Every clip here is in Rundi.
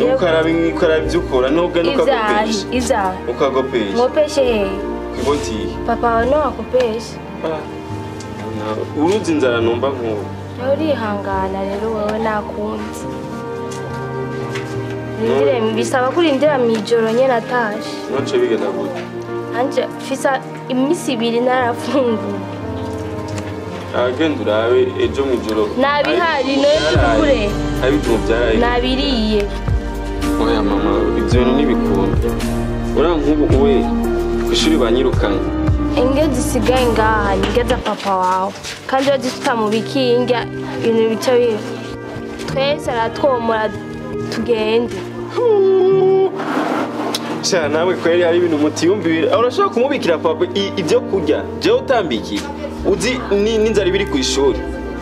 ukara byukora nubwo nukagopesha iza ukagopesha ngopeshe kwiboti papa no akopesha uruzi inzara numva nkubu urihangana rero wowe nakunze Ndire mbisaba kurindira mwijoro nye natashe noce bigenda gute anje fisa imisi 2 narafunguye agenda urabe ejo mwijoro nabihari no tukure abituma byaraye nabiriye oya mama ibyo bintu nibikunda urankubu we kwishuri banyirukanye Inge zisigaye ngaha nigeza papa wawe kandi wazifita mu bikinga ibintu bica bibi twese aratwomora tugende sha nawe kweri hari ibintu mutiyumvira urashaka kumubikira papa ibyo kurya je utambikira uzi n'inzara biri ku ishuri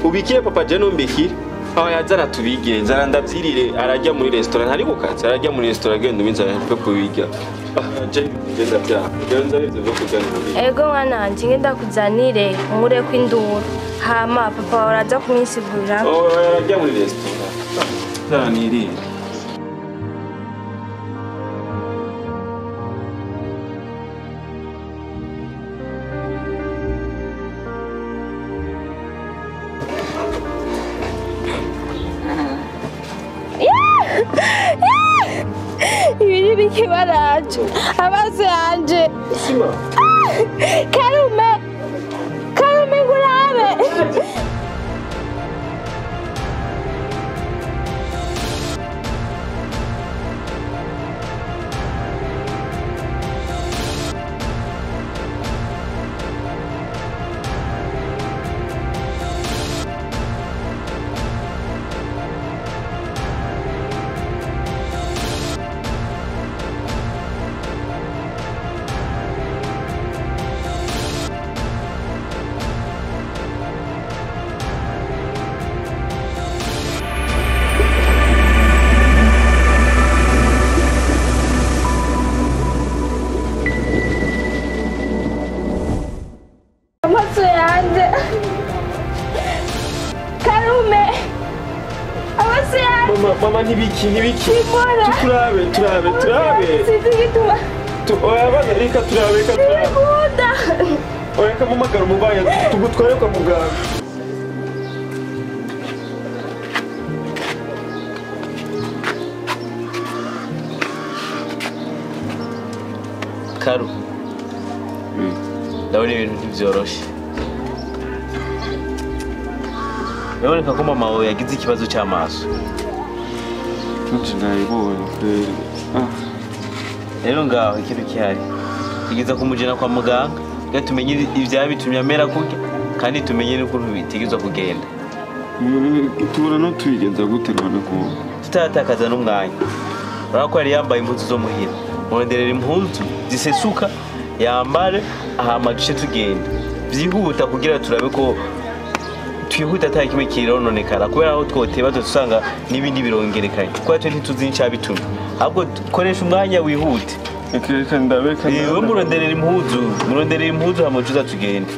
ubikire papa je nombikira aho yazana tubigenza arandavyirire arajya muri restaurant hari gukatsa arajya muri restaurant genda ubinzara pe kubirya je ngenda bya ngenda ivyo byo kurya ego mwananje ngenda kuzanire umure kw'induru hama papa waraza kuminsigurira arajya muri restaurant zanirire ibiri bikibaraje amaso yanje Karume ngurabe Mama nibiki turabe sizigituma oya bana reka turabe oya kamumagara umubaya tugutware kwa muganga Karu ndabona ibintu ntibyoroshe Naboneka ko mama wawe yagize ikibazo cy'amaso nayibonye kweri rero ngaho ikintu kihari tugeza kumujana kwa muganga ngo tumenye ibyabitumye amera kurya kandi tumenye n'ukuntu bitigizwa kugenda tubona no tuyigenza gute none ko tutatakaza n'umwanya urako yari yambaye impuzu zo muhira muronderera impuzu zisesuka yambare ahama duce tugenda byihuta kugira turabe ko twihuta atari kimwe kirononekara kubera aho twoteba dusanga n'ibindi birongerekanye kuko twe ntituzi n'icyabitumye ahubwo koresha umwanya wihute reka ndabeka yewe muronderera impuzu hama tuza tugende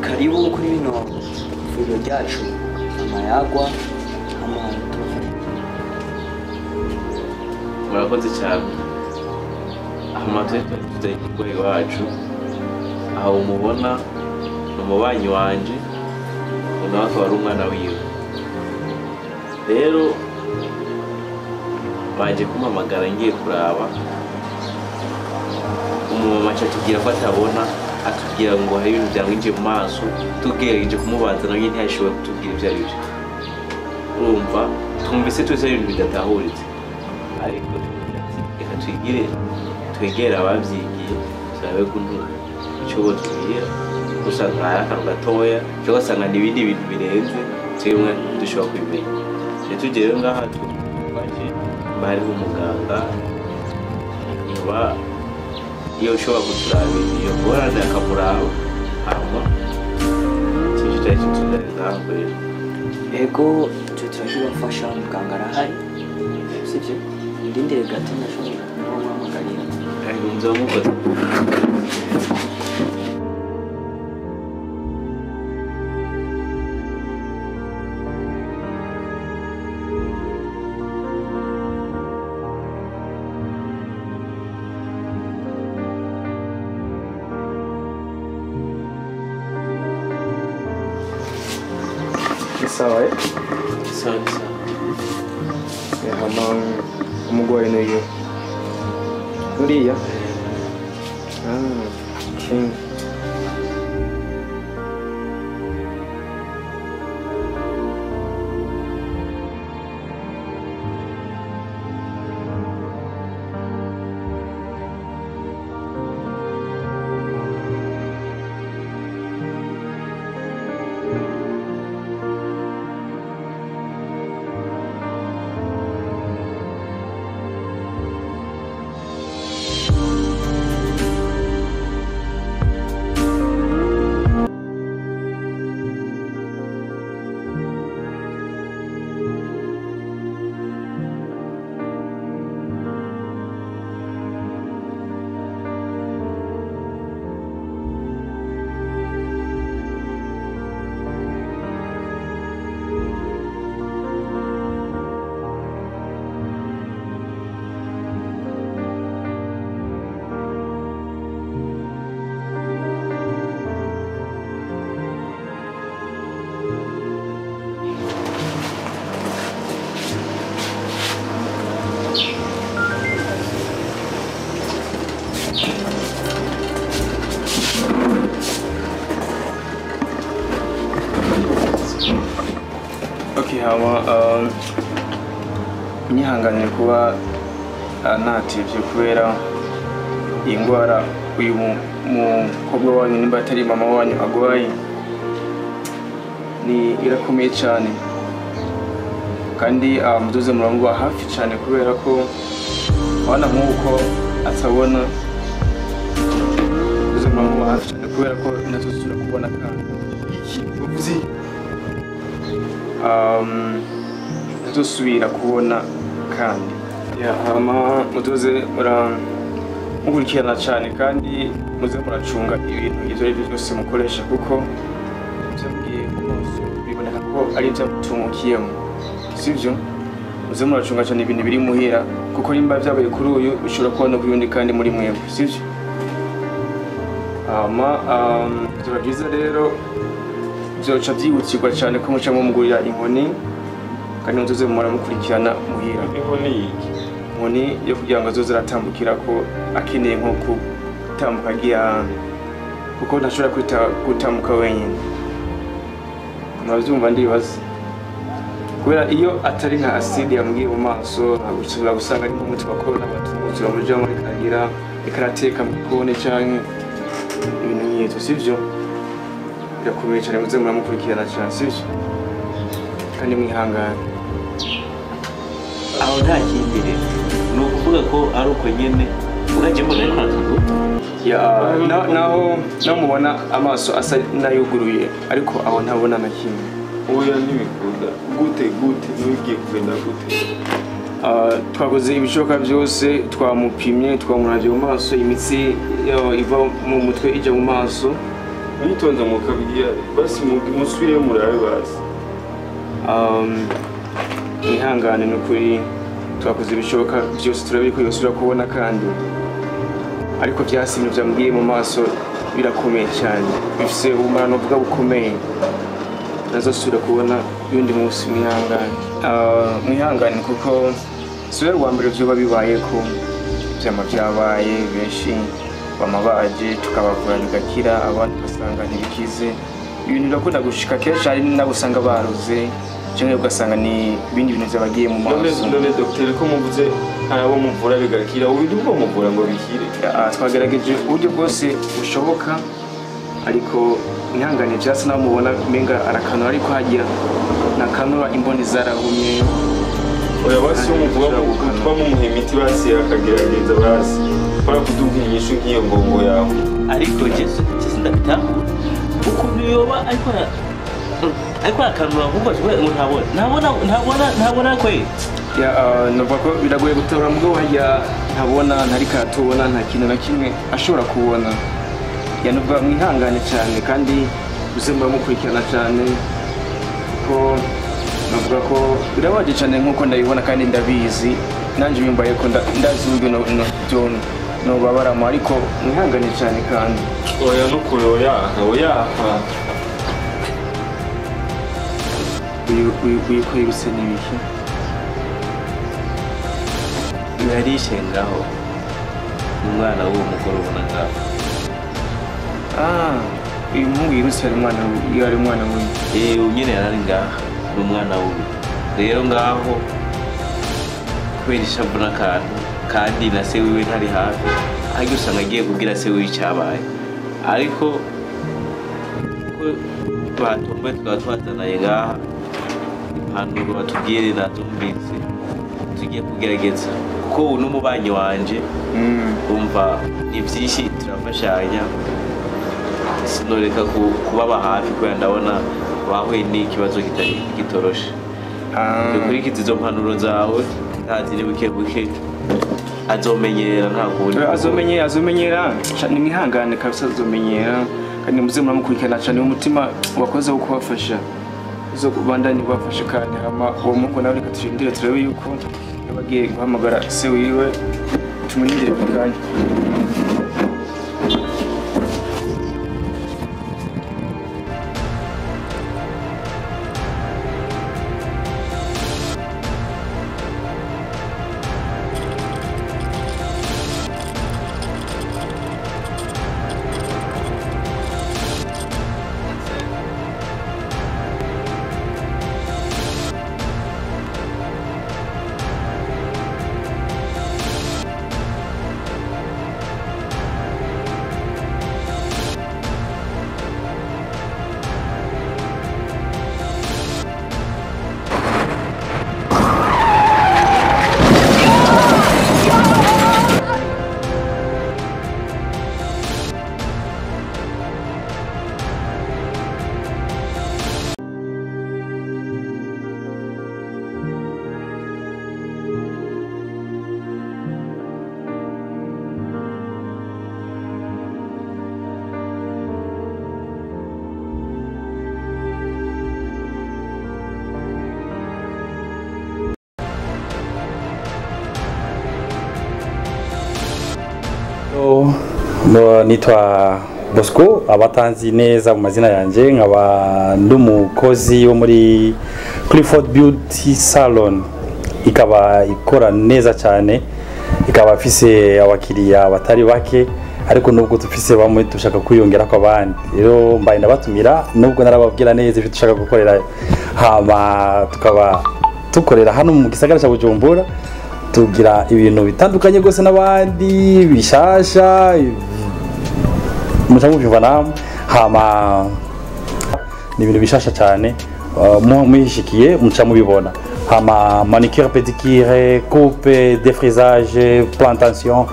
karibu kuri bino vuriro ryacu amayagwa murakoze cyane amaze tuzi ikigoyi wacu aho umubona umubanyi wanje nawe akaba ari umwana wiwe rero baje kumpamagara ngiye kuraba umumama atubwira ko atabona atubwira ngo hari ibintu byamwinjiye mu maso tubwirije kumubaza nawe ntiyashoboye kutubwira ibyo ari byo urumva twumvise twese ibintu bidatahuritse ariko reka twegere ababyigiye turabe ko icyo botubwira usanga hari akantu gatoya cyangwa ugasanga n'ibindi bintu birenze twemwe dushobora kubimenya rero tugere ngaha twaje hariho umuganga iyo ushobora kuturaba iyo ngorane akamuraba hama ikindi cyari kituzanye ngaha rero ego twe turashobora muganga arahari sibyo ndindire gato ndashobora kumuhamagarira nza mukoze Sawa sawa hama umugwayi n'uyu uriya okay. hama nyihanganiye kuba nativye kubera iyi ngwara uyu mukobwa wanyu nimba atari mama wanyu agwaye ni irakomeye cyane kandi muduze muramubwa hafi cyane kubera ko abana nk'uko atabona muduze muramubwa hafi cyane kubera ko natuzura kubona kandi iki uvuze ntituzosubira kubona kandi hama mutuze mukurikirana cyane kandi muze muracunga ibintu ibyo ari byo byose mukoresha kuko byabwiye amaso biboneka ko ari ibyamutungukiyemo sibyo muze muracunga cyane ibintu biri muhira kuko nimba byabaye kuri uyu bishobora kubona kuri undi kandi muri mwebwe sibyo hama byaba byiza rero byoca byihutirwa cyane ko muca mumugurira inkoni kandi mutuze muramukurikirana muhira inkoni yo kugira ngo azoze aratambukira ko akeneye nko gutambuka agiye ahantu kuko ntashobora gutambuka wenyine murabyumva ndibaza kubera iyo atari nka aside yambwiye mu maso ntabwo gusanga ari nk'umuti bakora n'abatumuzi bamujya muri kagira ikarateka mu kone cyangwa ibintu nk'ibyo sibyo birakomeye cyane muze muramukurikirana cyane sibyo kandi mwihangane aho nta kindi rero ni ukuvuga ko ari uko nyine urajya mbona ariko ntatuntu naho mubona amaso asa n'ayuguruye ariko aho ntabona na kimwe oya ntibikunda gute ntugiye kugenda gute twakoze ibishoboka byose twamupimye twamuravye mu maso imitsi iva mu mutwe ijya mu maso mwitonze mukabigira basi musubire murabe basi ihangane n'ukuri twakoze ibishoboka byose turabiri ko yosubira kubona kandi ariko byasimye byambwiye mu maso birakomeye cyane bifise ubumara novuga bukomeye nazosubira kubona yundi munsi mwihangane kuko siwe rwa mbere vyoba bibaye ko vyama vyabaye benshi bamabaje tukabavura bigakira abandi ugasanga ntibikize ibintu birakunda gushika kenshi hari n'abusanga baruze cyangwa ugasanga ni ibindi bintu vyabagiye mu maso none docteur ko muvuze arabo muvura bigakira ubu bwo muvura ngo bikire twagerageje uburyo bwose bushoboka ariko ihangane cyase nawe mubona menga arakanura ariko hagira nakanura imboni zarahumye oya basi umuvuga kuba mumuha imiti basi akagerageza basi para kuduha inyishu nk'iyo ngongo yawe ariko Jesu ndabitaho ukuntu yoba ariko akanura kuko ntabona kwe ya numva ko biragoye gutora mugabo hajya ntabona ntari katubona nta kintu na kimwe ashobora kubona yanubwa mwihangane cyane kandi uzemba mukurikirana cyane kuko navuga ko birabaje cyane nkuko ndabibona kandi ndabizi nanje bimbaye ko ndazi uburyo no babaramo ariko mwihangane cyane kandi oya nukuri oya uyiko yibuse n'ibiki yarishe ngaho umwana w'uwo mugore ubona ngaho uyu muhungu yiruse ari umwana we nyine yarari ngaha ni umwana we rero ngaho kubera ishavu n'akantu kandi na se wiwe ntari hafi ariko usanga agiye kubwira se wiwe icyabaye ariko ko batomboye tukaba twazanaye ngaha impanuro batubwire natumvise tugiye kugerageza kuko ubu n'umubanyi wanje umva ni byinshi turafashanya sinoreka kubaba hafi kubera ndabona bahuye n'ikibazo kitoroshe dukurikiza izo mpanuro zawe ntazi ni buke azomenyera nta kundi azomenyera ni mwihangane kabisa azomenyera kandi muze muramukurikirana cyane umutima wakoze wo kubafasha zo kubandanya kubafasha kandi hama uwo muko nawe reka turindire turebe yuko yabagiye guhamagara se wiwe tumurindire kuganya nitwa Bosco abatanzi neza mu mazina yanjye nkaba ndumukozi wo muri Clifford Beauty Salon ikaba ikora neza cyane ikaba afise abakiriya batari bake ariko nubwo tufise bamwe dushaka kwiyongera ko abandi rero mbaye ndabatumira nubwo narababwira neza ibyo dushaka gukorera hama tukaba tukorera hano mu gisagara cya Bujumbura tugira ibintu bitandukanye gose n'abandi bishasha mucamu bivana hama ni ibintu bishasha cyane muhishikiye mucamu bibona hama manicure pédicure coupe défrisage plantation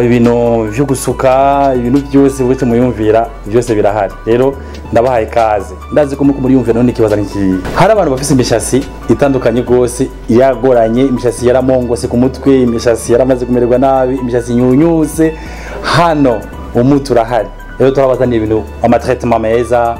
ibintu byo gusuka ibintu byose bose muyumvira byose birahari rero ndabahaye kaze ndazi ko muri yumvira none kibaza niki hari abantu bafise imishasi itandukanye gose yagoranye imishasi yaramongose ku mutwe imishasi yaramaze kumererwa nabi imishasi nyunyuse hano umutu urahari rero turabazaniye ibintu amatraitement meza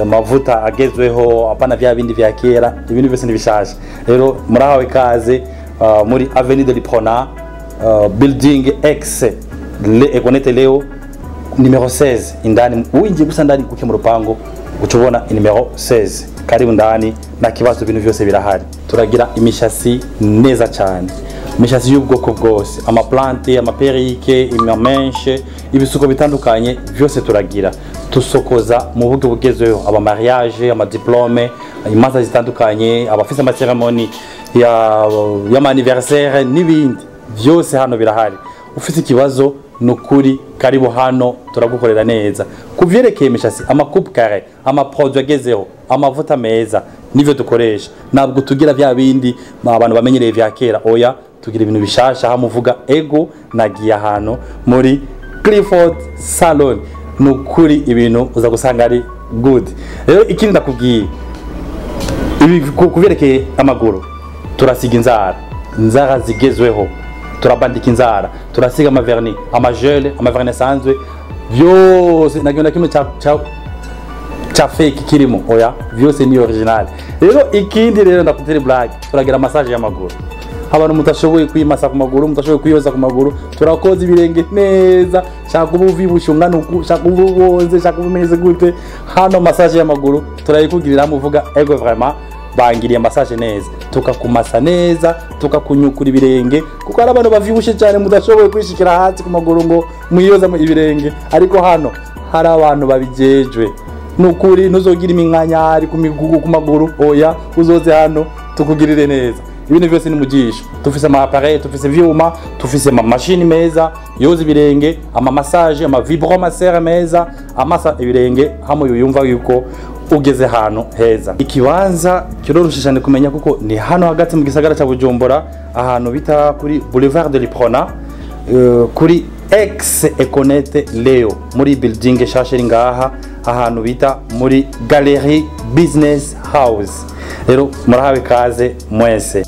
amavuta agezweho apana vya bindi vya kera ibintu byose nibishasha rero murahawe kaze muri Avenue de l'Iprona building X le ekonete leo numero 16 indani uwingiye gusa ndani kuke mu rupango ucubona numero 16 karibu ndani na kibazo ibintu byose birahari turagira imishasi neza cyane imishasi y'ubwoko bwose ama plante ama perike imamenche ibisuko bitandukanye byose turagira tusokoza mu buryo bugezweho aba mariage ama diplome imanza zitandukanye abafise ama ceremony ya anniversaire n'ibindi byose hano birahari ufite ikibazo nukuri karibu hano turagukorera neza kuvyerekeye imishasi ama coupe carré ama produit agezeho amavuta meza nivyo dukoresha nabwo tugira vya bindi abantu bamenyereye vya kera oya tugira ibintu bishasha hamuvuga ego nagiye hano muri Clifford Salon nukuri ibintu uza gusanga ari good rero ikindi ndakubwiye ibi kuvyerekeye amaguru turasiga inzara zigezweho turabandika inzara turasiga amaverni amagel amaverni sanzwe byose nagiona kimwe cha fake kirimo oya byose ni original rero ikindi rero ndakutera black turagira massage y'amaguru abantu mutashoboye kwimasa ku maguru mutashoboye kwiyoza ku maguru turakoza ibirenge neza shaka ubuvi bushunganuku shaka ububonze shaka ubumeze gute hano massage y'amaguru turayikugirira muvuga ego vraiment bangiriye massage neza tukakumasa neza tukakunyukura ibirenge kuko hari abantu bavyibushe cyane mudashoboye kwishikira hasi ku maguru ngo muyoza mu ibirenge ariko hano hari abantu babijejwe nukuri nuzogira iminkanya ari ku migugu ku maguru oya uzoze hano tukugirire neza ibintu byose ni mugisho tufise ama appareil tufise vyuma tufise ama machine meza yoza ibirenge ama massage ama vibromasseur meza amasa ibirenge hamo yumva yuko ugeze hano heza ikibanza kiroroshishane kumenya kuko ni hano hagati mu gisagara ca Bujumbura ahantu bita kuri Boulevard de l'Iprona kuri X Econete Leo muri building shasheri ngaha ahantu bita muri Galerie Business House rero murahawe kaze mwese